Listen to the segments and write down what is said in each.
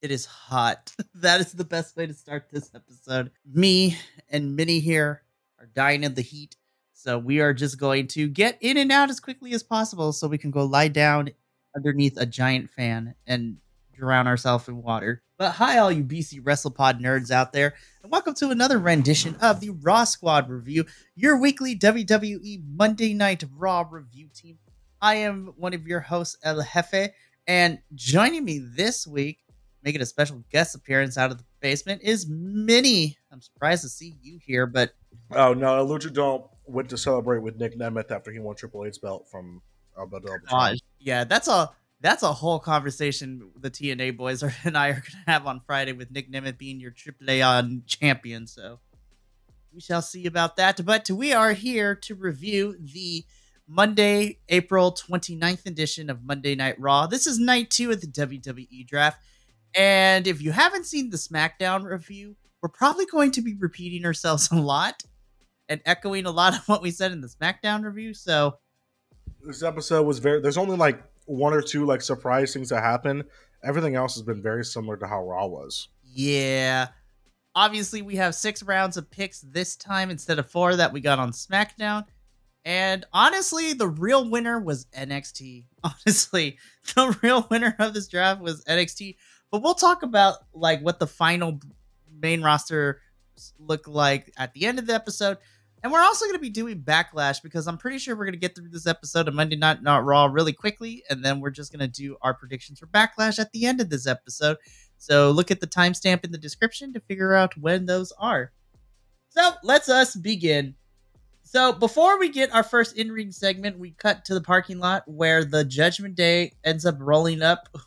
It is hot. That is the best way to start this episode. Me and Minnie here are dying of the heat. So we are just going to get in and out as quickly as possible so we can go lie down underneath a giant fan and drown ourselves in water. But hi, all you BC WrestlePod nerds out there, and welcome to another rendition of the Raw Squad Review, your weekly WWE Monday Night Raw review team. I am one of your hosts, El Jefe, and joining me this week, making a special guest appearance out of the basement, is Minnie. I'm surprised to see you here, but... Oh, no, Lucha Dome went to celebrate with Nick Nemeth after he won Triple H's belt from Gosh, yeah, that's a whole conversation the TNA boys and I are going to have on Friday with Nick Nemeth being your AAA champion, so we shall see about that. But we are here to review the Monday, April 29th edition of Monday Night Raw. This is night 2 of the WWE Draft. And if you haven't seen the SmackDown review, we're probably going to be repeating ourselves a lot and echoing a lot of what we said in the SmackDown review. So this episode was there's only like one or two like surprise things that happen. Everything else has been very similar to how Raw was. Yeah. Obviously, we have 6 rounds of picks this time instead of 4 that we got on SmackDown. And honestly, the real winner was NXT. Honestly, the real winner of this draft was NXT. But we'll talk about like what the final main roster look like at the end of the episode. And we're also going to be doing Backlash because I'm pretty sure we're going to get through this episode of Monday Night Raw really quickly. And then we're just going to do our predictions for Backlash at the end of this episode. So look at the timestamp in the description to figure out when those are. So let's us begin. So before we get our first in-ring segment, we cut to the parking lot where the Judgment Day ends up rolling up. Oh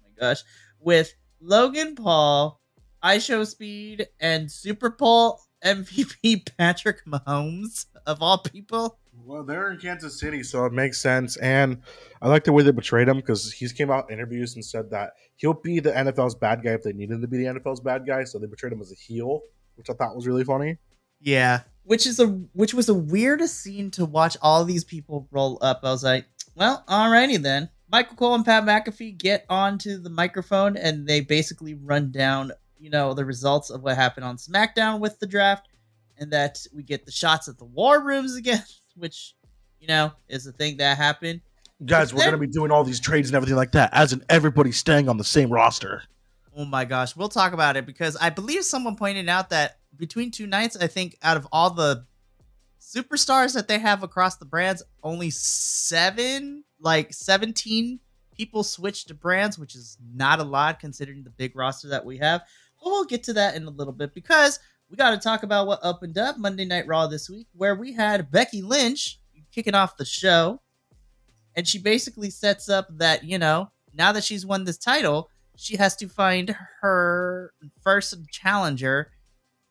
my gosh. With Logan Paul, IShowSpeed, and Super Bowl MVP Patrick Mahomes, of all people. Well, they're in Kansas City, so it makes sense. And I like the way they betrayed him because he's came out in interviews and said that he'll be the NFL's bad guy if they need him to be the NFL's bad guy. So they betrayed him as a heel, which I thought was really funny. Yeah, which was the weirdest scene to watch all these people roll up. I was like, well, alrighty then. Michael Cole and Pat McAfee get onto the microphone and they basically run down, the results of what happened on SmackDown with the draft, and that we get the shots at the War Rooms again, which, is a thing that happened. Guys, we're going to be doing all these trades and everything like that, as in everybody staying on the same roster. Oh my gosh, we'll talk about it because I believe someone pointed out that between 2 nights, I think out of all the superstars that they have across the brands, only 17 people switched to brands, which is not a lot considering the big roster that we have. But we'll get to that in a little bit because we got to talk about what opened up Monday Night Raw this week, where we had Becky Lynch kicking off the show. And she basically sets up that, now that she's won this title, she has to find her first challenger.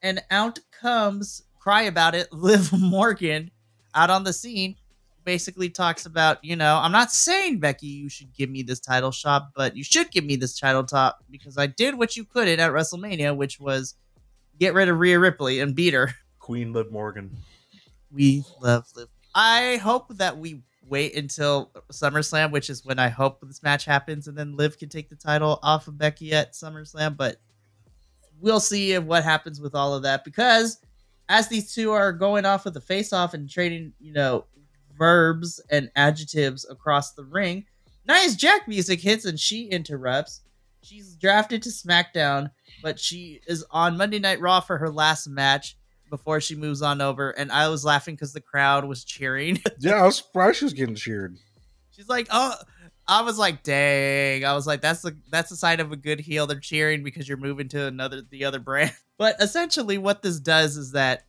And out comes, cry about it, Liv Morgan out on the scene. Basically talks about, I'm not saying, Becky, you should give me this title shot, but you should give me this title top because I did what you couldn't at WrestleMania, which was get rid of Rhea Ripley and beat her. Queen Liv Morgan. We love Liv. I hope that we wait until SummerSlam, which is when I hope this match happens, and then Liv can take the title off of Becky at SummerSlam, but we'll see what happens with all of that because as these two are going off with the face-off and trading, verbs and adjectives across the ring, Nia Jax music hits and she interrupts. She's drafted to SmackDown, but she is on Monday Night Raw for her last match before she moves on over. And I was laughing because the crowd was cheering. Yeah, I was surprised she was getting cheered. She's like, oh, I was like, dang. I was like, that's the sign of a good heel. They're cheering because you're moving to the other brand. But essentially what this does is that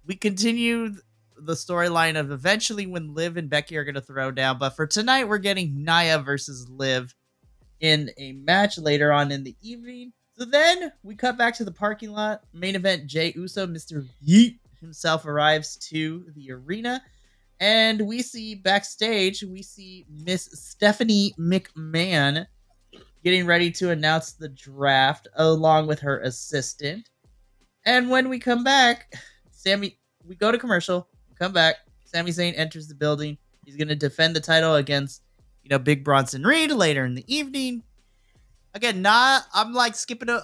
we continue the storyline of eventually when Liv and Becky are going to throw down. But for tonight, we're getting Nia versus Liv in a match later on in the evening. So then we cut back to the parking lot. Main event, Jey Uso, Mr. Yeet himself arrives to the arena. And we see backstage, Miss Stephanie McMahon getting ready to announce the draft along with her assistant. And when we come back, we go to commercial. Come back. Sami Zayn enters the building. He's going to defend the title against, Big Bronson Reed later in the evening. Again, I'm like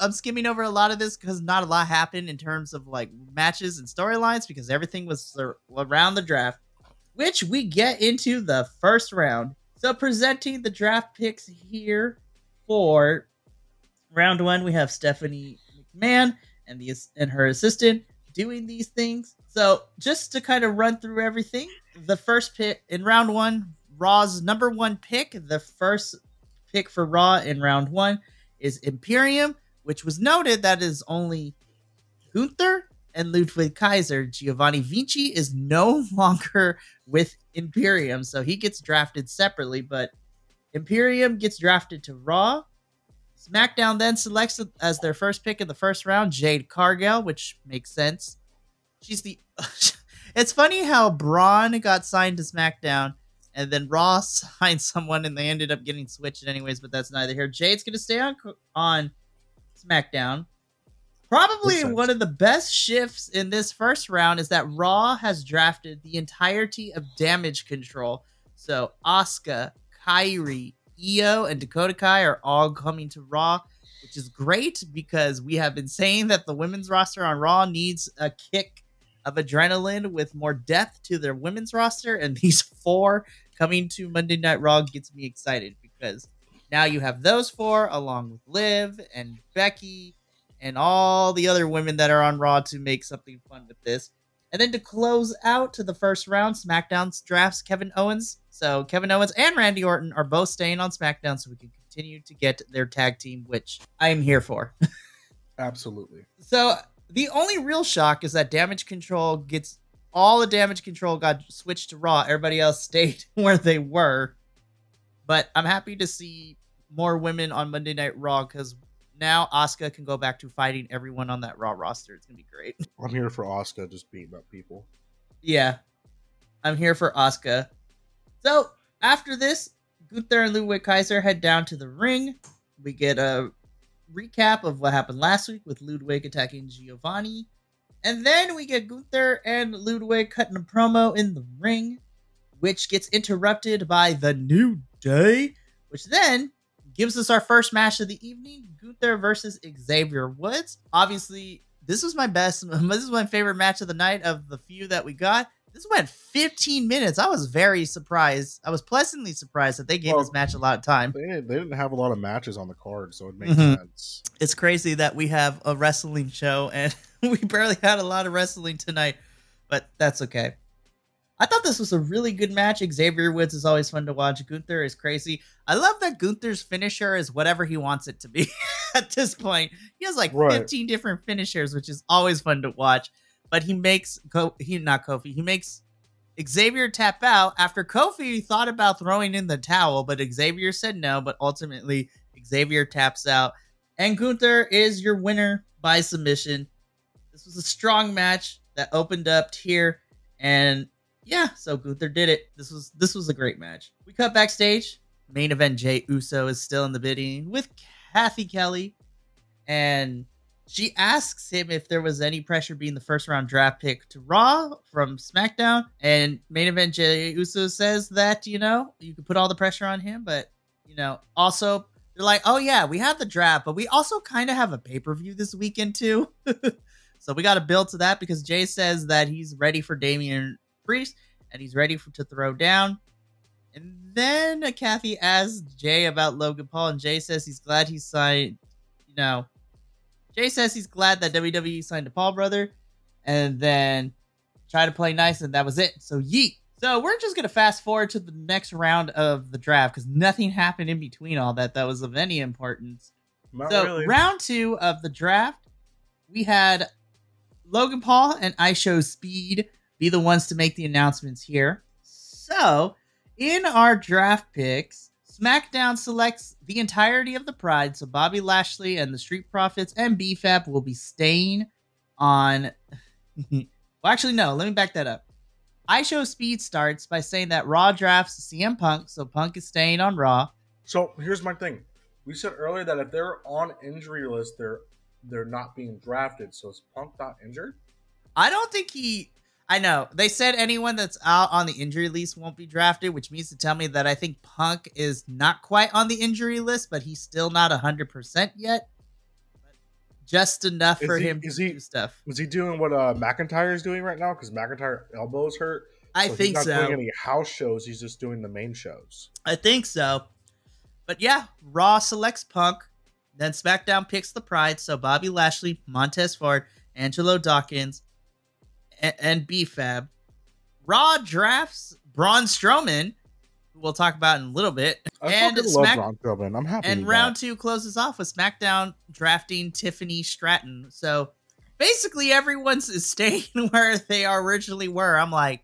I'm skimming over a lot of this because not a lot happened in terms of like matches and storylines because everything was around the draft, which we get into the first round. So presenting the draft picks here for round one, we have Stephanie McMahon and her assistant doing these things. So just to kind of run through everything, the first pick in round one, Raw's number one pick, the first pick for Raw in round one is Imperium, which was noted that is only Gunther and Ludwig Kaiser. Giovanni Vinci is no longer with Imperium, so he gets drafted separately, but Imperium gets drafted to Raw. SmackDown then selects as their first pick in the first round Jade Cargill, which makes sense. She's the. It's funny how Braun got signed to SmackDown, and then Raw signed someone, and they ended up getting switched anyways. But that's neither here. Jade's gonna stay on SmackDown. Probably one of the best shifts in this first round is that Raw has drafted the entirety of Damage Control. So Asuka, Kairi, Io, and Dakota Kai are all coming to Raw, which is great because we have been saying that the women's roster on Raw needs a kick of adrenaline with more depth to their women's roster, and these four coming to Monday Night Raw gets me excited because now you have those four along with Liv and Becky and all the other women that are on Raw to make something fun with this. And then to close out to the first round, SmackDown drafts Kevin Owens. So Kevin Owens and Randy Orton are both staying on SmackDown so we can continue to get their tag team, which I am here for. Absolutely. So the only real shock is that Damage Control all the Damage Control got switched to Raw. Everybody else stayed where they were. But I'm happy to see more women on Monday Night Raw because now Asuka can go back to fighting everyone on that Raw roster. It's going to be great. I'm here for Asuka just beating up people. Yeah. I'm here for Asuka. So, after this, Gunther and Ludwig Kaiser head down to the ring. We get a recap of what happened last week with Ludwig attacking Giovanni. And then we get Gunther and Ludwig cutting a promo in the ring, which gets interrupted by the New Day, which then gives us our first match of the evening, Gunther versus Xavier Woods. Obviously, this is my favorite match of the night of the few that we got. This went 15 minutes. I was very surprised. I was pleasantly surprised that they gave this match a lot of time. They didn't have a lot of matches on the card, so it makes sense. It's crazy that we have a wrestling show, and we barely had a lot of wrestling tonight, but that's okay. I thought this was a really good match. Xavier Woods is always fun to watch. Gunther is crazy. I love that Gunther's finisher is whatever he wants it to be at this point. He has like 15 different finishers, which is always fun to watch. But he makes he makes Xavier tap out after Kofi thought about throwing in the towel, but Xavier said no. But ultimately, Xavier taps out, and Gunther is your winner by submission. This was a strong match that opened up here, and yeah, so Gunther did it. This was a great match. We cut backstage. Main event Jey Uso is still in the bidding with Kathy Kelly, and she asks him if there was any pressure being the first round draft pick to Raw from SmackDown. And main event Jey Uso says that, you can put all the pressure on him. But, also they're like, oh yeah, we have the draft, but we also kind of have a pay-per-view this weekend too. So we got to build to that because Jey says that he's ready for Damian Priest and he's ready to throw down. And then Kathy asks Jey about Logan Paul, and Jey says he's glad he signed, Jey says he's glad that WWE signed a Paul brother, and then try to play nice, and that was it. So yeet. So we're just going to fast forward to the next round of the draft because nothing happened in between all that was of any importance. Not really. Round 2 of the draft, we had Logan Paul and IShowSpeed be the ones to make the announcements here. So in our draft picks, SmackDown selects the entirety of the Pride, so Bobby Lashley and the Street Profits and BFAP will be staying on... Well, actually, no, let me back that up. IShowSpeed starts by saying that Raw drafts CM Punk, so Punk is staying on Raw. So here's my thing. We said earlier that if they're on injury list, they're not being drafted, so is Punk not injured? I don't think he... I know. They said anyone that's out on the injury list won't be drafted, which means to tell me that I think Punk is not quite on the injury list, but he's still not 100% yet. Just enough for him to do stuff. Is he doing what McIntyre is doing right now? Because McIntyre elbow's hurt. I think so. He's not doing any house shows. He's just doing the main shows. I think so. But yeah, Raw selects Punk. Then SmackDown picks the Pride. So Bobby Lashley, Montez Ford, Angelo Dawkins, and B-Fab. Raw drafts Braun Strowman, who we'll talk about in a little bit. I love Braun Strowman. I'm happy. And round 2 closes off with SmackDown drafting Tiffany Stratton. So basically everyone's staying where they originally were. I'm like,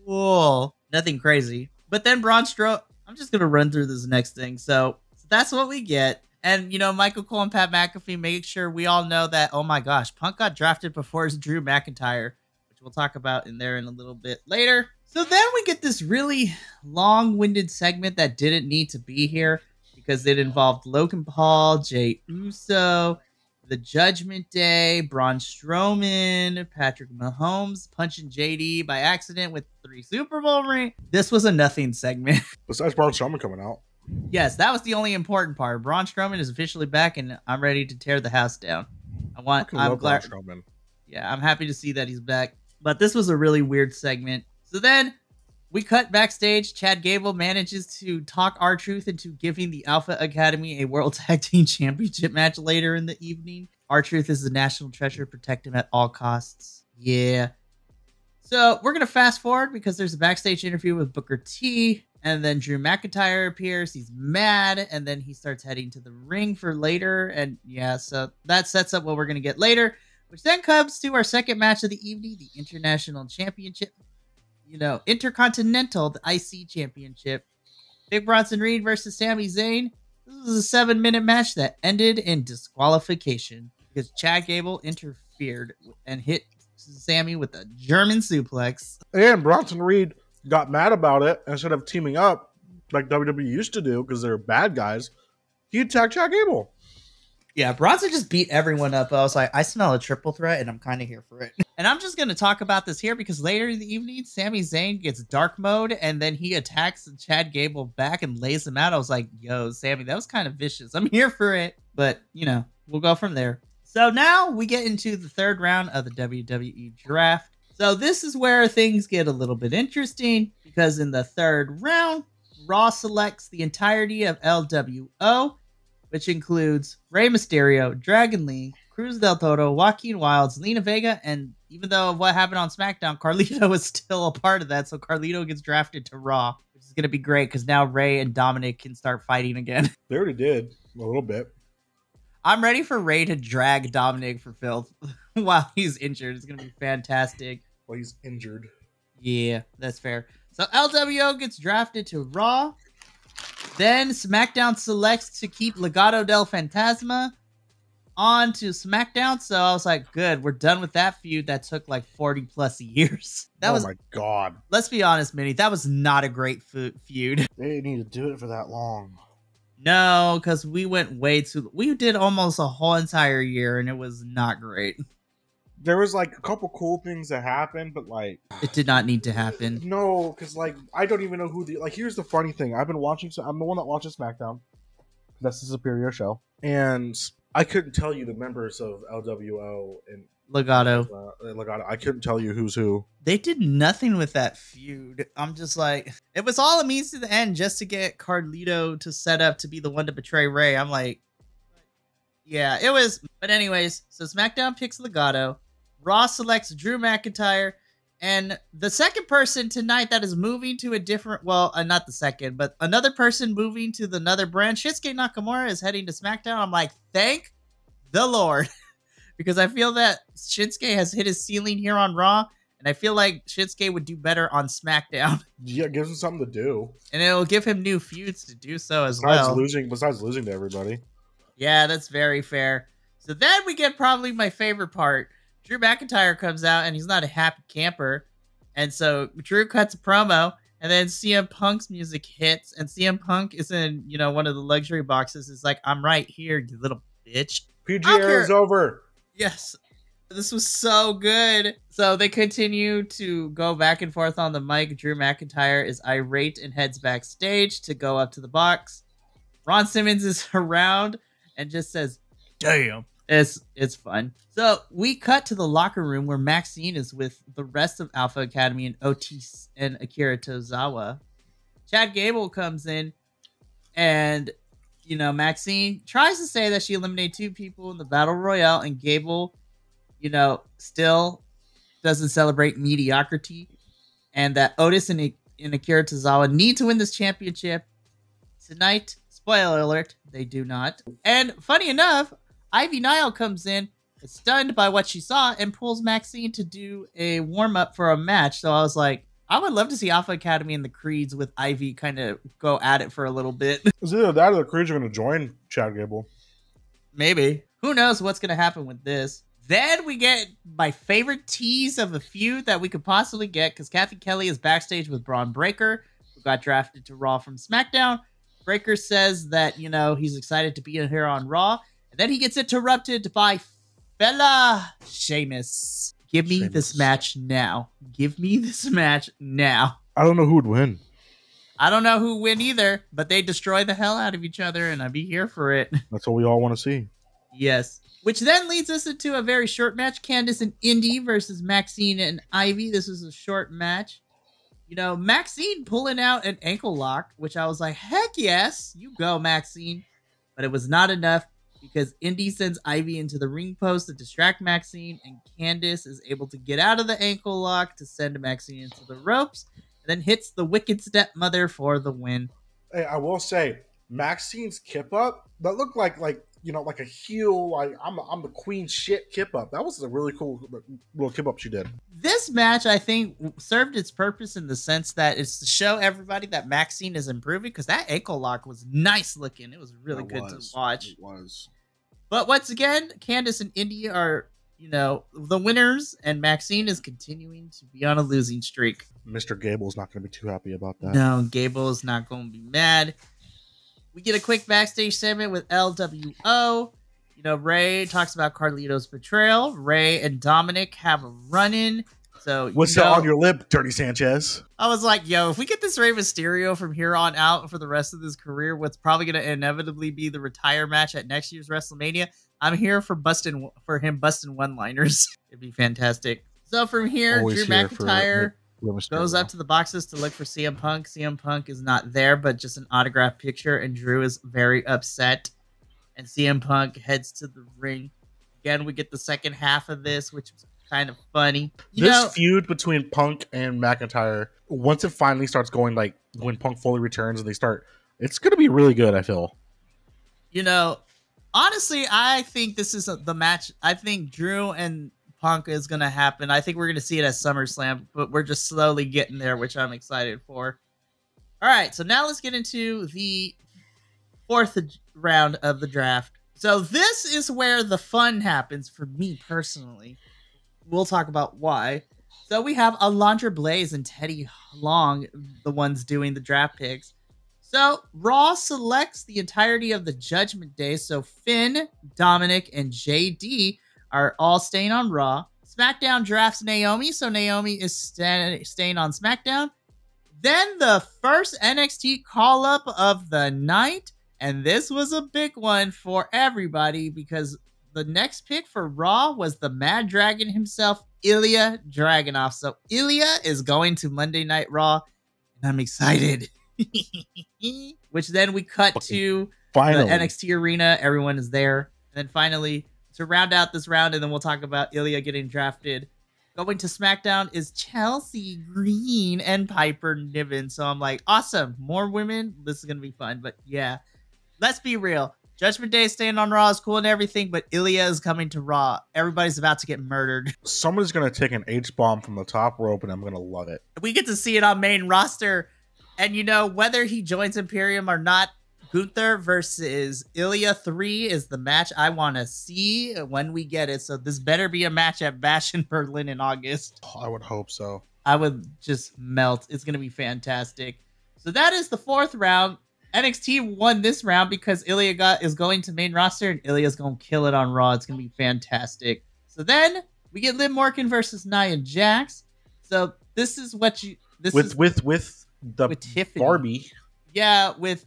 whoa, nothing crazy. But then Braun Strowman, I'm just going to run through this next thing. So that's what we get. And, you know, Michael Cole and Pat McAfee make sure we all know that, oh my gosh, Punk got drafted before Drew McIntyre, which we'll talk about in there in a little bit later. So then we get this really long-winded segment that didn't need to be here because it involved Logan Paul, Jey Uso, the Judgment Day, Braun Strowman, Patrick Mahomes punching JD by accident with 3 Super Bowl rings. This was a nothing segment. Besides Braun Strowman coming out. Yes, that was the only important part. Braun Strowman is officially back, and I'm ready to tear the house down. I'm glad. Braun Strowman. Yeah, I'm happy to see that he's back. But this was a really weird segment. So then we cut backstage. Chad Gable manages to talk R-Truth into giving the Alpha Academy a World Tag Team Championship match later in the evening. R-Truth is the national treasure. Protect him at all costs. Yeah. So we're going to fast forward because there's a backstage interview with Booker T. And then Drew McIntyre appears. He's mad. And then he starts heading to the ring for later. And yeah, so that sets up what we're going to get later. Which then comes to our second match of the evening. The International Championship. You know, Intercontinental, the IC Championship. Big Bronson Reed versus Sami Zayn. This was a 7-minute match that ended in disqualification. Because Chad Gable interfered and hit Sami with a German suplex. And Bronson Reed got mad about it. Instead of teaming up like WWE used to do because they're bad guys, he attacked Chad Gable. Yeah, Bronson just beat everyone up. I was like, I smell a triple threat and I'm kind of here for it. And I'm just going to talk about this here because later in the evening, Sami Zayn gets dark mode and then he attacks Chad Gable back and lays him out. I was like, yo, Sami, that was kind of vicious. I'm here for it. But, you know, we'll go from there. So now we get into the third round of the WWE draft. So this is where things get a little bit interesting because in the third round, Raw selects the entirety of LWO, which includes Rey Mysterio, Dragon Lee, Cruz del Toro, Joaquin Wilde, Zelina Vega, and even though of what happened on SmackDown, Carlito is still a part of that, so Carlito gets drafted to Raw, which is going to be great because now Rey and Dominic can start fighting again. They already did, a little bit. I'm ready for Rey to drag Dominic for filth while he's injured. It's going to be fantastic. While he's injured. Yeah, that's fair. So LWO gets drafted to Raw. Then SmackDown selects to keep Legado del Fantasma on to SmackDown. So I was like, good, we're done with that feud that took like 40 plus years. Oh my God. Let's be honest, Minnie, that was not a great feud. They didn't need to do it for that long. No, because we went way too... We did almost a whole entire year and it was not great. There was like a couple cool things that happened, but like... It did not need to happen. No, because like, I don't even know who the... Like, here's the funny thing. I'm the one that watches SmackDown. That's the superior show. And I couldn't tell you the members of LWO and... Legado. I couldn't tell you who's who. They did nothing with that feud. I'm just like... It was all a means to the end just to get Carlito to set up to be the one to betray Rey. I'm like... Yeah, it was... But anyways, so SmackDown picks Legado. Raw selects Drew McIntyre, and the second person tonight that is moving to a different, well, not the second, but another person moving to another brand, Shinsuke Nakamura is heading to SmackDown. I'm like, thank the Lord, because I feel that Shinsuke has hit his ceiling here on Raw, and I feel like Shinsuke would do better on SmackDown. Yeah, it gives him something to do. And it'll give him new feuds to do so as well. Besides losing to everybody. Yeah, that's very fair. So then we get probably my favorite part. Drew McIntyre comes out, and he's not a happy camper. And so Drew cuts a promo, and then CM Punk's music hits, and CM Punk is in, you know, one of the luxury boxes. It's like, I'm right here, you little bitch. PG era is over. Yes. This was so good. So they continue to go back and forth on the mic. Drew McIntyre is irate and heads backstage to go up to the box. Ron Simmons is around and just says, damn. It's fun. So we cut to the locker room where Maxine is with the rest of Alpha Academy and Otis and Akira Tozawa. Chad Gable comes in and, you know, Maxine tries to say that she eliminated 2 people in the Battle Royale, and Gable, you know, still doesn't celebrate mediocrity, and that Otis and Akira Tozawa need to win this championship tonight. Spoiler alert, they do not. And funny enough, Ivy Nile comes in, is stunned by what she saw, and pulls Maxine to do a warm-up for a match. So I was like, I would love to see Alpha Academy and the Creeds with Ivy kind of go at it for a little bit. Is either that or the Creeds are going to join Chad Gable? Maybe. Who knows what's going to happen with this. Then we get my favorite tease of a feud that we could possibly get, because Kathy Kelly is backstage with Braun Breaker, who got drafted to Raw from SmackDown. Breaker says that, you know, he's excited to be in here on Raw. And then he gets interrupted by fella Sheamus. Give me this match now. Give me this match now. I don't know who would win. I don't know who would win either, but they destroy the hell out of each other, and I'd be here for it. That's what we all want to see. Yes. Which then leads us into a very short match. Candice and Indy versus Maxine and Ivy. This was a short match. You know, Maxine pulling out an ankle lock, which I was like, heck yes, you go, Maxine. But it was not enough, because Indy sends Ivy into the ring post to distract Maxine, and Candice is able to get out of the ankle lock to send Maxine into the ropes, and then hits the Wicked Stepmother for the win. Hey, I will say, Maxine's kip up, that looked like you know, like a heel, like I'm the queen shit kip up. That was a really cool little kip up she did. This match, I think, served its purpose in the sense that it's to show everybody that Maxine is improving, because that ankle lock was nice looking. It was really good to watch. It was. But once again, Candice and Indy are, you know, the winners, and Maxine is continuing to be on a losing streak. Mr. Gable's not going to be too happy about that. No, Gable is not going to be mad. We get a quick backstage segment with LWO. You know, Ray talks about Carlito's betrayal. Ray and Dominic have a run-in. So, what's that on your lip, Dirty Sanchez? I was like, yo, if we get this Rey Mysterio from here on out for the rest of his career, what's probably going to inevitably be the retire match at next year's WrestleMania, I'm here for him busting one-liners. It'd be fantastic. So from here, Always Drew here McIntyre goes up to the boxes to look for CM Punk. CM Punk is not there, but just an autographed picture, and Drew is very upset. And CM Punk heads to the ring. Again, we get the second half of this, which is kind of funny. This feud between Punk and McIntyre, once it finally starts going, like when Punk fully returns and they start, it's going to be really good, I feel. You know, honestly, I think this is the match. I think Drew and Punk is going to happen. I think we're going to see it at SummerSlam, but we're just slowly getting there, which I'm excited for. All right, so now let's get into the fourth round of the draft. So this is where the fun happens for me personally. We'll talk about why. So we have Alundra Blaze and Teddy Long, the ones doing the draft picks. So Raw selects the entirety of the Judgment Day. So Finn, Dominic, and JD are all staying on Raw. SmackDown drafts Naomi, so Naomi is staying on SmackDown. Then the first NXT call-up of the night, and this was a big one for everybody because the next pick for Raw was the Mad Dragon himself, Ilia Dragunov. So Ilia is going to Monday Night Raw, and I'm excited. Which then we cut to the NXT arena. Everyone is there. And then finally, to round out this round, and then we'll talk about Ilia getting drafted, going to SmackDown is Chelsea Green and Piper Niven. So I'm like, awesome. More women. This is going to be fun. But yeah, let's be real. Judgment Day staying on Raw is cool and everything, but Ilia is coming to Raw. Everybody's about to get murdered. Someone's going to take an H-bomb from the top rope, and I'm going to love it. We get to see it on main roster. And, you know, whether he joins Imperium or not, Gunther versus Ilia 3 is the match I want to see when we get it. So this better be a match at Bash in Berlin in August. Oh, I would hope so. I would just melt. It's going to be fantastic. So that is the fourth round. NXT won this round because Ilia is going to main roster, and Ilia's going to kill it on Raw. It's going to be fantastic. So then We get Liv Morgan versus Nia Jax. So this is what you with the with Tiffany. Barbie. Yeah, with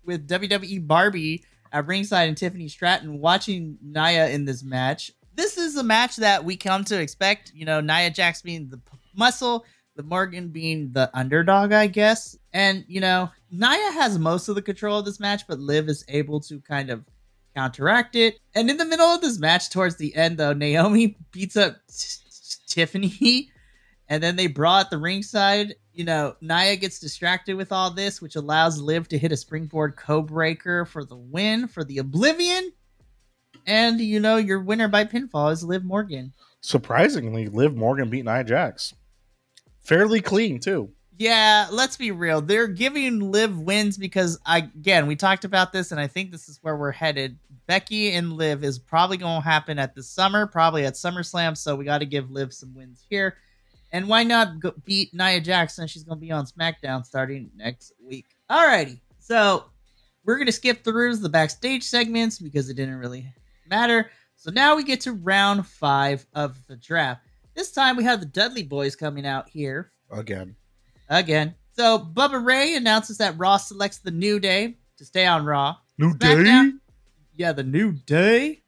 WWE Barbie at ringside and Tiffany Stratton watching Nia in this match. This is a match that we come to expect. You know, Nia Jax being the muscle, Liv Morgan being the underdog, I guess. And, you know, Nia has most of the control of this match, but Liv is able to kind of counteract it. And in the middle of this match, towards the end, though, Naomi beats up Tiffany. And then they brought the ringside. You know, Nia gets distracted with all this, which allows Liv to hit a springboard co-breaker for the win, for the Oblivion. And, you know, your winner by pinfall is Liv Morgan. Surprisingly, Liv Morgan beat Nia Jax. Fairly clean, too. Yeah, let's be real. They're giving Liv wins because, again, we talked about this, and I think this is where we're headed. Becky and Liv is probably going to happen at the summer, probably at SummerSlam, so we got to give Liv some wins here. And why not beat Nia Jax since she's going to be on SmackDown starting next week? Alrighty, so we're going to skip through the backstage segments because it didn't really matter. So now we get to round 5 of the draft. This time we have the Dudley Boys coming out here. Again. So Bubba Ray announces that Raw selects the New Day to stay on Raw. New SmackDown, Day? Yeah, the New Day.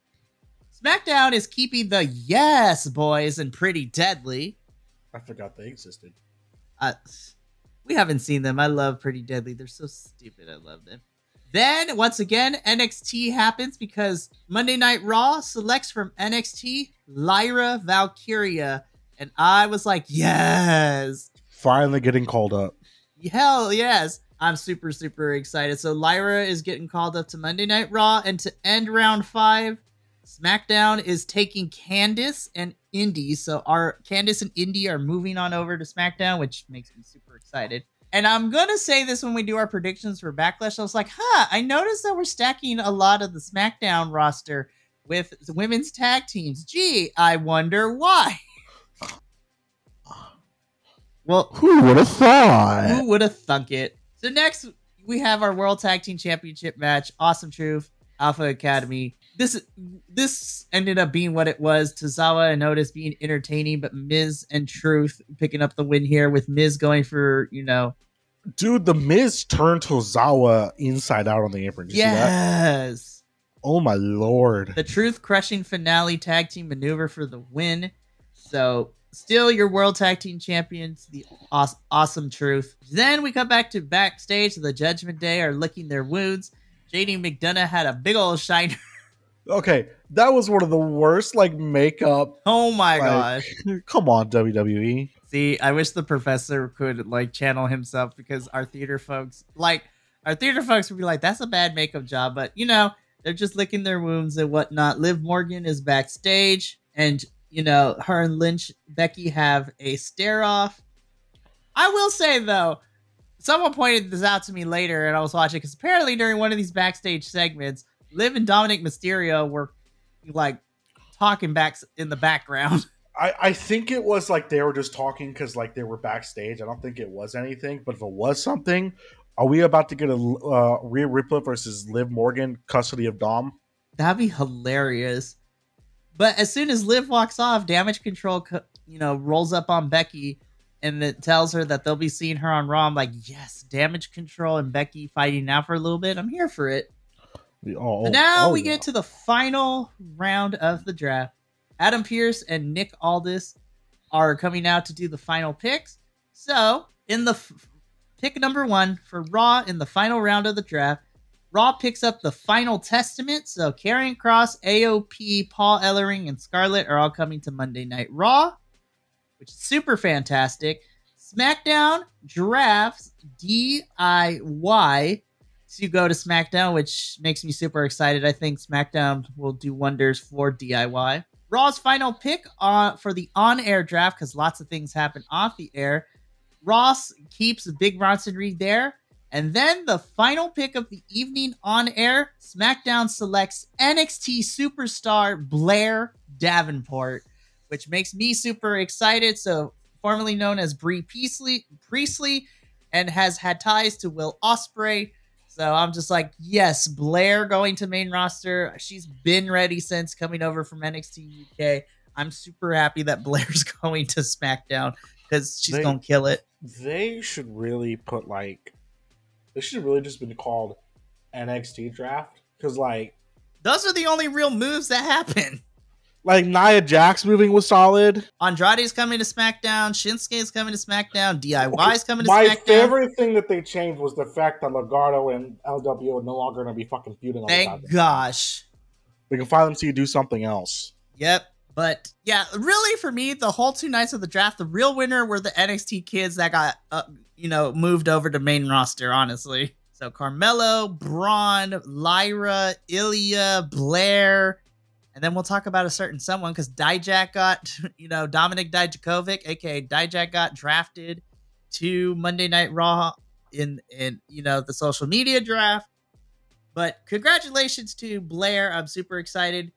SmackDown is keeping the Yes Boys and Pretty Deadly. I forgot they existed. We haven't seen them. I love Pretty Deadly. They're so stupid. I love them. Then, once again, NXT happens because Monday Night Raw selects from NXT Lyra Valkyria. And I was like, yes. Finally getting called up. Hell yes. I'm super, super excited. So Lyra is getting called up to Monday Night Raw. And to end round 5, SmackDown is taking Candice and Indy. So our Candice and Indy are moving on over to SmackDown, which makes me super excited. And I'm going to say this when we do our predictions for Backlash. I was like, I noticed that we're stacking a lot of the SmackDown roster with women's tag teams. Gee, I wonder why. Well, who would have thought? Who would have thunk it? So next, we have our World Tag Team Championship match. Awesome Truth, Alpha Academy. This ended up being what it was. Tazawa and Otis being entertaining, but Miz and Truth picking up the win here with Miz going for, you know. Dude, the Miz turned Tazawa inside out on the apron. Did you see that? Yes. Oh my lord. The Truth crushing finale tag team maneuver for the win. So still your World Tag Team Champions, the Awesome Truth. Then we come back to backstage. The Judgment Day are licking their wounds. JD McDonough had a big old shiner. Okay, that was one of the worst, makeup. Oh my gosh. Come on, WWE. See, I wish the professor could, channel himself because our theater folks would be like, that's a bad makeup job. But, you know, they're just licking their wounds and whatnot. Liv Morgan is backstage and, you know, her and Becky have a stare-off. I will say, though, someone pointed this out to me later and I was watching because apparently during one of these backstage segments, Liv and Dominic Mysterio were talking back in the background. I think it was they were just talking because they were backstage. I don't think it was anything, but if it was something, are we about to get a Rhea Ripley versus Liv Morgan custody of Dom? That'd be hilarious. But as soon as Liv walks off, Damage Control rolls up on Becky and it tells her that they'll be seeing her on Raw. I'm like, yes, Damage Control and Becky fighting now for a little bit. I'm here for it. So now we get to the final round of the draft. Adam Pearce and Nick Aldis are coming out to do the final picks. So, in the pick number 1 for Raw in the final round of the draft, Raw picks up the Final Testament. So, Karrion Kross, AOP, Paul Ellering, and Scarlett are all coming to Monday Night Raw, which is super fantastic. SmackDown drafts DIY to go to SmackDown, which makes me super excited. I think SmackDown will do wonders for DIY. Raw's final pick for the on-air draft, because lots of things happen off the air. Ross keeps Big Bronson Reed there. And then the final pick of the evening on air, SmackDown selects NXT superstar Blair Davenport, which makes me super excited. So, formerly known as Bree Priestley, and has had ties to Will Ospreay. So I'm just like, yes, Blair going to main roster. She's been ready since coming over from NXT UK. I'm super happy that Blair's going to SmackDown because she's going to kill it. They should really put like, they should really just been called NXT draft because like those are the only real moves that happen. Like Nia Jax moving was solid. Andrade's coming to SmackDown. Shinsuke's coming to SmackDown. DIY's coming to My SmackDown. favorite thing that they changed was the fact that Legado and LWO are no longer going to be fucking feuding. Thank gosh. We can finally see you do something else. Yep. But yeah, really for me, the whole 2 nights of the draft, the real winner were the NXT kids that got, moved over to main roster, honestly. So Carmelo, Braun, Lyra, Ilia, Blair. And then we'll talk about a certain someone because Dijak got, Dominic Dijakovic, aka Dijak, got drafted to Monday Night Raw in the social media draft. But congratulations to Blair. I'm super excited.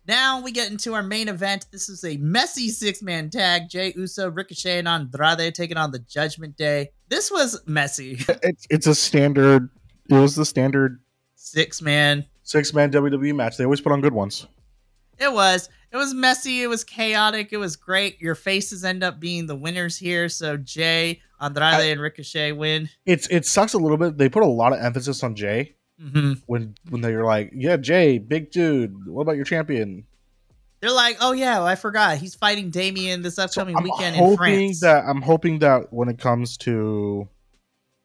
Now we get into our main event. This is a messy 6-man tag. Jey Uso, Ricochet, and Andrade taking on the Judgment Day. This was messy. It's a standard. It was the standard 6-man WWE match. They always put on good ones. It was messy. It was chaotic. It was great. Your faces end up being the winners here. So Jey, Andrade, and Ricochet win. It sucks a little bit. They put a lot of emphasis on Jey when they were like, "Yeah, Jey, big dude. What about your champion?" They're like, "Oh yeah, I forgot. He's fighting Damian this upcoming weekend in France." I'm hoping that when it comes to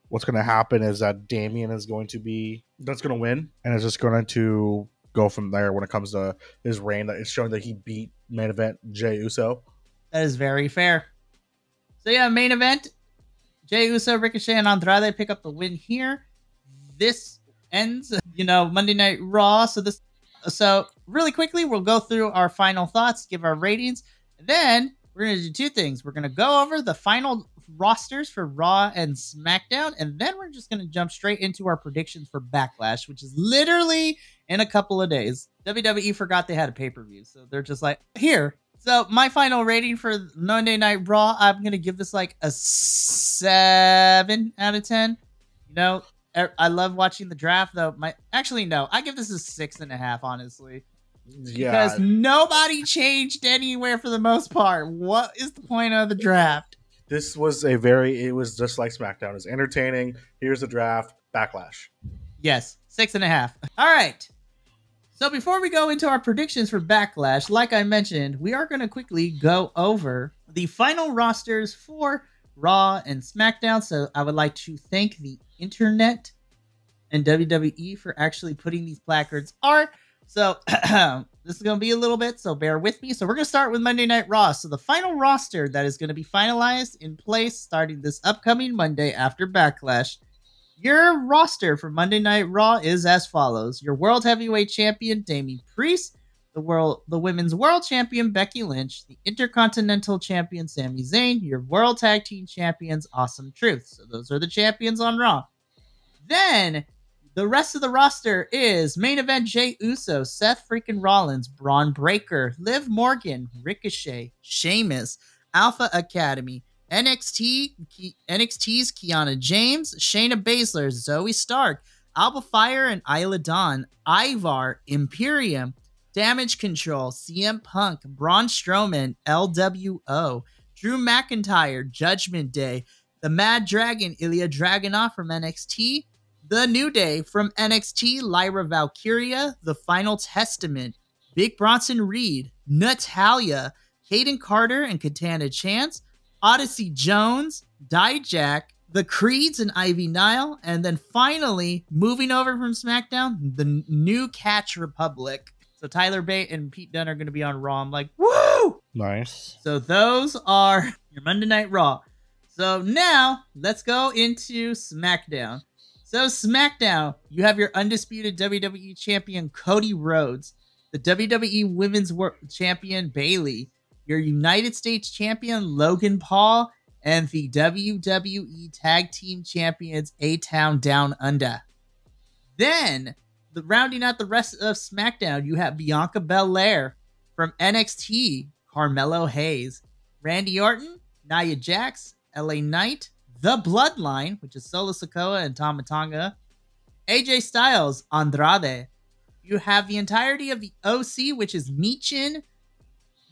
what's going to happen is that Damian is going to win, and is just going to go from there when it comes to his reign. That it's showing that he beat main event Jey Uso. That is very fair. So yeah, main event, Jey Uso, Ricochet, and Andrade pick up the win here. This ends, Monday Night Raw. So really quickly, we'll go through our final thoughts, give our ratings, and then we're going to do 2 things. We're going to go over the final rosters for Raw and SmackDown, and then we're just going to jump straight into our predictions for Backlash, which is literally in a couple of days. WWE forgot they had a pay-per-view, so they're just like, here. So my final rating for Monday Night Raw, I'm going to give this like a 7 out of 10. I love watching the draft, though. I give this a 6.5, honestly. Yeah. Because nobody changed anywhere for the most part. What is the point of the draft? This was it was just like SmackDown. It's entertaining. Here's the draft. Backlash. Yes, 6.5. All right. So before we go into our predictions for Backlash, like I mentioned, we are going to quickly go over the final rosters for Raw and SmackDown. So I would like to thank the internet and WWE for actually putting these placards art. So this is going to be a little bit, so bear with me. So we're going to start with Monday Night Raw. So the final roster that is going to be finalized in place starting this upcoming Monday after Backlash. Your roster for Monday Night Raw is as follows. Your World Heavyweight Champion, Damian Priest. The Women's World Champion, Becky Lynch. The Intercontinental Champion, Sami Zayn. Your World Tag Team Champions, Awesome Truth. So those are the champions on Raw. Then the rest of the roster is main event Jey Uso, Seth freaking Rollins, Braun Breaker, Liv Morgan, Ricochet, Sheamus, Alpha Academy, NXT's Kiana James, Shayna Baszler, Zoe Stark, Alba Fire and Isla Dawn, Ivar, Imperium, Damage Control, CM Punk, Braun Strowman, LWO, Drew McIntyre, Judgment Day, the Mad Dragon, Ilya Dragunov from NXT, The New Day from NXT, Lyra Valkyria, The Final Testament, Big Bronson Reed, Natalya, Kaden Carter and Katana Chance, Odyssey Jones, Dijak, The Creeds and Ivy Nile, and then finally, moving over from SmackDown, the New Catch Republic. So Tyler Bate and Pete Dunne are going to be on Raw. I'm like, woo! Nice. So those are your Monday Night Raw. So now, let's go into SmackDown. So SmackDown, you have your undisputed WWE Champion Cody Rhodes, the WWE Women's World Champion Bayley, your United States Champion Logan Paul, and the WWE Tag Team Champions A-Town Down Under. Then, rounding out the rest of SmackDown, you have Bianca Belair from NXT, Carmelo Hayes, Randy Orton, Nia Jax, LA Knight, The Bloodline, which is Solo Sikoa and Tama Tonga, AJ Styles, Andrade. You have the entirety of the OC, which is Michin,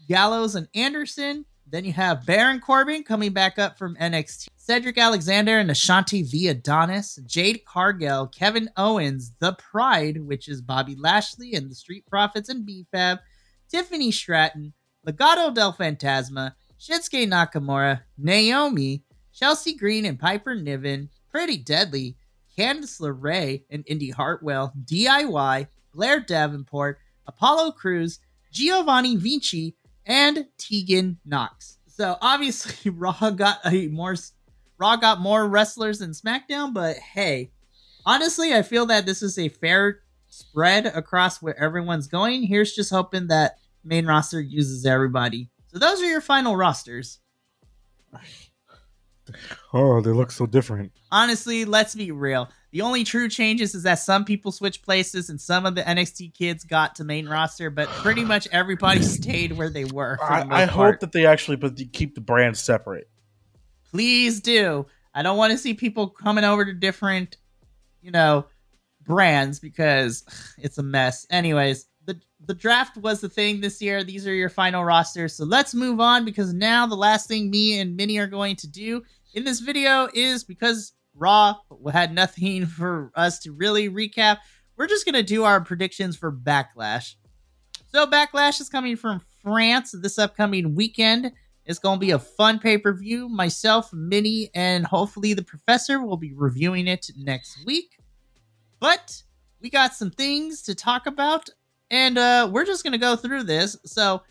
Gallows and Anderson. Then you have Baron Corbin coming back up from NXT. Cedric Alexander and Ashanti the Adonis. Jade Cargill, Kevin Owens, The Pride, which is Bobby Lashley and the Street Profits and B-Fab. Tiffany Stratton, Legado del Fantasma, Shinsuke Nakamura, Naomi, Chelsea Green and Piper Niven, Pretty Deadly, Candice LeRae and Indy Hartwell, DIY, Blair Davenport, Apollo Crews, Giovanni Vinci, and Tegan Knox. So obviously Raw got more wrestlers than SmackDown, but hey, honestly, I feel that this is a fair spread across where everyone's going. Here's just hoping that main roster uses everybody. So those are your final rosters. Oh, they look so different. Honestly, let's be real. The only true changes is that some people switch places and some of the NXT kids got to main roster, but pretty much everybody stayed where they were. I hope that they actually keep the brands separate. Please do. I don't want to see people coming over to different, brands because it's a mess. Anyways, the draft was the thing this year. These are your final rosters. So let's move on because now the last thing me and Minnie are going to do in this video is because Raw had nothing for us to really recap. We're just going to do our predictions for Backlash. So Backlash is coming from France this upcoming weekend. It's going to be a fun pay-per-view. Myself, Minnie, and hopefully the Professor will be reviewing it next week. But we got some things to talk about, and we're just going to go through this. So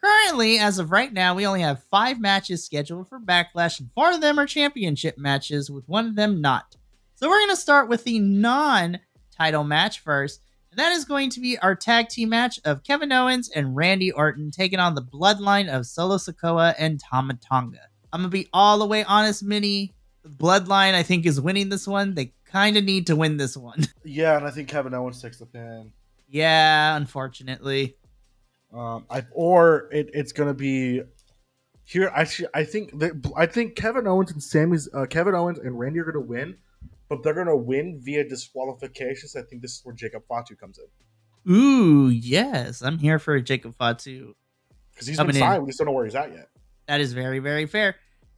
currently, as of right now, we only have 5 matches scheduled for Backlash, and 4 of them are championship matches, with 1 of them not. So we're going to start with the non-title match first, and that is going to be our tag team match of Kevin Owens and Randy Orton taking on the Bloodline of Solo Sikoa and Tama Tonga. I'm going to be all the way honest, Minnie. The Bloodline, I think, is winning this one. They kind of need to win this one. Yeah, and I think Kevin Owens takes the pin. Yeah, unfortunately. It's gonna be here. I think Kevin Owens and Randy are gonna win, but they're gonna win via disqualifications. I think this is where Jacob Fatu comes in. Ooh, yes, I'm here for Jacob Fatu because he's been signed. We just don't know where he's at yet. That is very, very fair.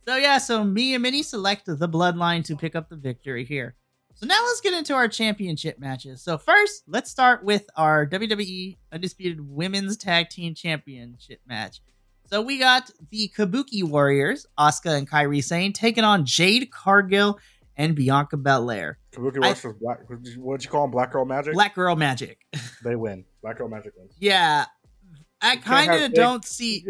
So yeah, so me and Minnie select the Bloodline to pick up the victory here. So now let's get into our championship matches. So first, let's start with our WWE Undisputed Women's Tag Team Championship match. So we got the Kabuki Warriors, Asuka and Kairi Sane, taking on Jade Cargill and Bianca Belair. Kabuki Warriors was black. What'd you call them? Black Girl Magic? Black Girl Magic. They win. Black Girl Magic wins. Yeah. I kind of don't see...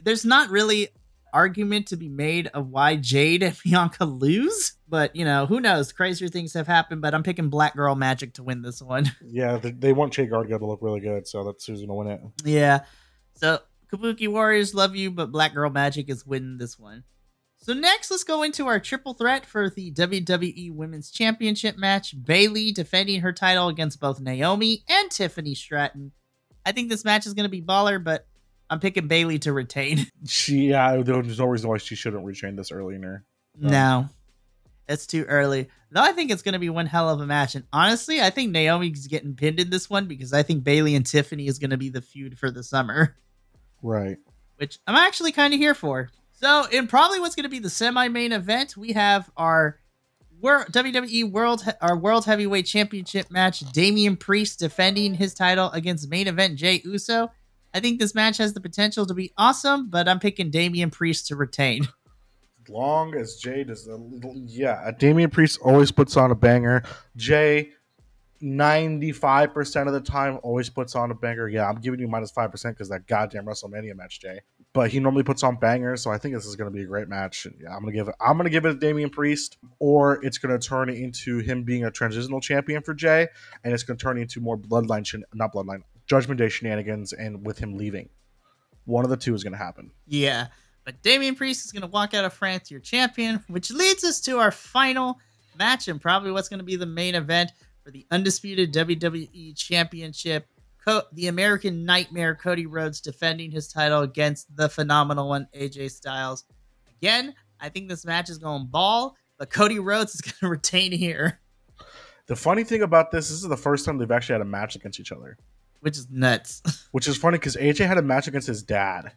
There's not really argument to be made of why Jade and Bianca lose, but who knows, crazier things have happened, but I'm picking Black Girl Magic to win this one. Yeah, they want Jade Cargill to look really good, so that's who's gonna win it. Yeah, so Kabuki Warriors love you, but Black Girl Magic is winning this one. So next, let's go into our triple threat for the WWE Women's Championship match. Bayley defending her title against both Naomi and Tiffany Stratton. I think this match is going to be baller, but I'm picking Bayley to retain. There's no reason why she shouldn't retain this earlier. No, it's too early. Though I think it's going to be one hell of a match. And honestly, I think Naomi's getting pinned in this one because I think Bayley and Tiffany is going to be the feud for the summer. Right. Which I'm actually kind of here for. So in probably what's going to be the semi-main event, we have our WWE World Heavyweight Championship match. Damian Priest defending his title against main event Jey Uso. I think this match has the potential to be awesome, but I'm picking Damian Priest to retain. As long as Jay does, Damian Priest always puts on a banger. Jay, 95% of the time, always puts on a banger. Yeah, I'm giving you -5% because that goddamn WrestleMania match, Jay. But he normally puts on bangers, so I think this is going to be a great match. Yeah, I'm gonna give it to Damian Priest, or it's going to turn into him being a transitional champion for Jay, and it's going to turn into more Judgment Day shenanigans, and with him leaving. One of the two is going to happen. Yeah, but Damian Priest is going to walk out of France your champion, which leads us to our final match and probably what's going to be the main event for the undisputed WWE Championship. The American Nightmare Cody Rhodes defending his title against the phenomenal one AJ Styles. Again, I think this match is going ball, but Cody Rhodes is going to retain here. The funny thing about this is the first time they've actually had a match against each other. which is nuts. Which is funny because AJ had a match against his dad.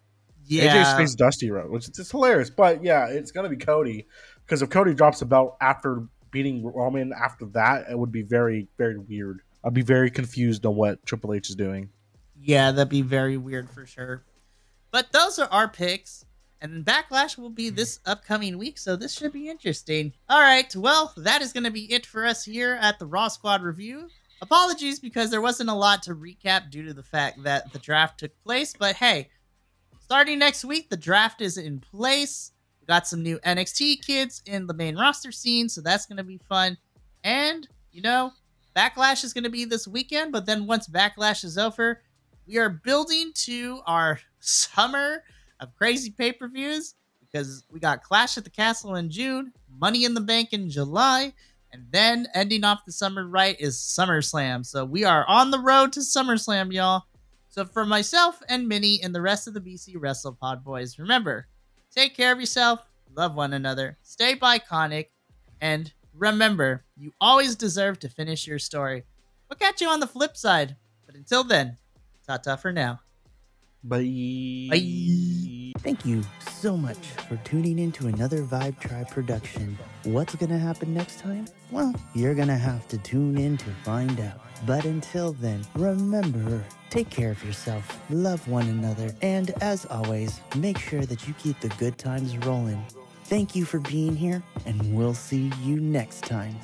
AJ's Yeah. faced Dusty Rhodes, which is hilarious. But yeah, it's gonna be Cody because if Cody drops the belt after beating Roman after that, it would be very, very weird. I'd be very confused on what Triple H is doing. Yeah, that'd be very weird for sure. But those are our picks. And Backlash will be this upcoming week, so this should be interesting. All right, well, that is going to be it for us here at the Raw Squad Review. Apologies because there wasn't a lot to recap due to the fact that the draft took place. But hey, starting next week, the draft is in place. We got some new NXT kids in the main roster scene, so that's going to be fun. And, you know, Backlash is going to be this weekend, but then once Backlash is over, we are building to our summer of crazy pay-per-views because we got Clash at the Castle in June, Money in the Bank in July, and then ending off the summer right is SummerSlam. So we are on the road to SummerSlam, y'all. So for myself and Minnie and the rest of the BC WrestlePod boys, remember, take care of yourself, love one another, stay Bi-Conic, and remember, you always deserve to finish your story. We'll catch you on the flip side. But until then, ta-ta for now. Bye. Bye. Thank you so much for tuning in to another Vibe Tribe production. What's gonna happen next time? Well, you're gonna have to tune in to find out. But until then, remember, take care of yourself, love one another, and as always, make sure that you keep the good times rolling. Thank you for being here, and we'll see you next time.